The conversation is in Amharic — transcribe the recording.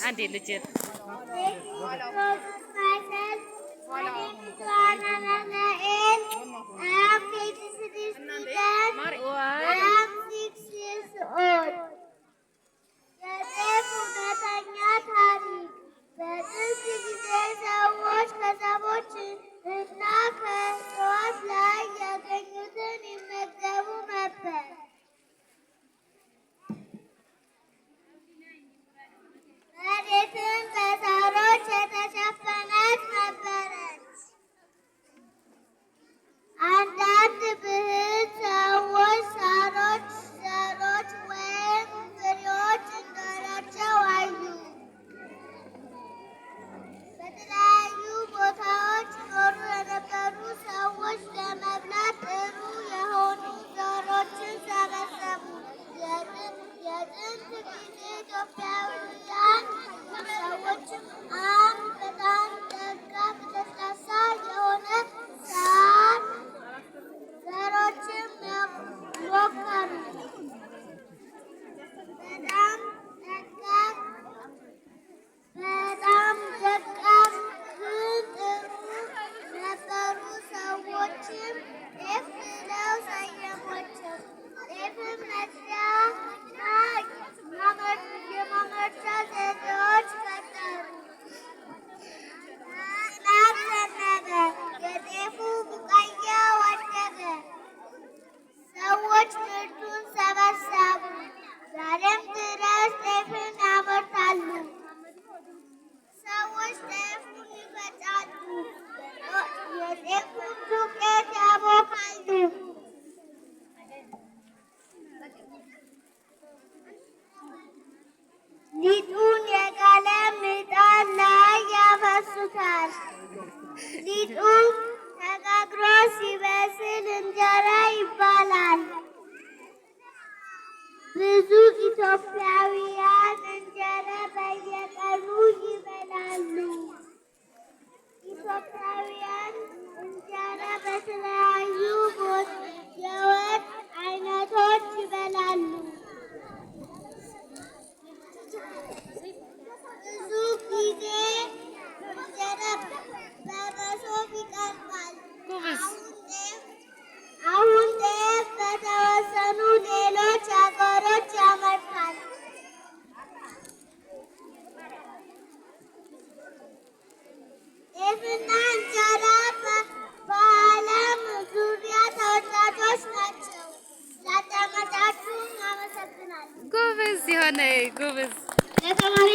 አንዴ ልጅት በጥንት ጊዜ ሰዎች ከዛፎች እና ከእጽዋት ላይ ያገኙትን ይመገቡ ነበር። መሬትም በሳሮች የተሸፈነች ነበረች። አንዳንድ ብልህ ሰዎች ሳሮች ዘሮች ወይም ፍሬዎች እንዳላቸው አዩ። በተለያዩ ቦታዎች ይኖሩ የነበሩ ሰዎች ለመብላት ጥሩ የሆኑ ዘሮችን ሰበሰቡ። የጥንት ጊዜ ኢትዮጵያውያን ሰዎችም አንድ በጣም ደቃቅ ለስላሳ የሆነ ሳር ዘሮችን ሞከሩ። በጣም ደቃቅ ግን ጥሩ ነበሩ። ሰዎችም ጤፍ ብለው ሰየሟቸው። ጤፍም መስሪያና የማምረቻ ዘዴዎች ፈጠሩ። ዝናብ ዘነበ፣ የጤፉ ቡቃያ ወደቀ። ሰዎች ምርቱን ሰበሰቡ። ዛሬም ድረስ ጤፍን ያመርታሉ። ሰዎች ጤፉን ይፈጫሉ፣ የጤፉን ዱቄት ያቦካሉ። ሊጡን የጋለ ምጣድ ላይ ያፈሱታል። ሊጡ ተጋግሮ ሲበስል እንጀራ ይባላል። ብዙ ኢትዮጵያውያን እንጀራ በየቀኑ ይበላሉ። ኢትዮጵያውያን እንጀራ በተለያዩ የወጥ አይነቶች ይበላሉ። ብዙ ጊዜ እንጀራ በመሶብ ይቀርባል። አሁን ጤፍ በተወሰኑ ሌሎች ሀገሮች ያመርታል። ጤፍና እንጀራ በዓለም ዙሪያ ተወዳጆች ናቸው። ስላዳመጣችሁኝ አመሰግናለሁ። ጎበዝ የሆነ ጎበዝ ለተማሪ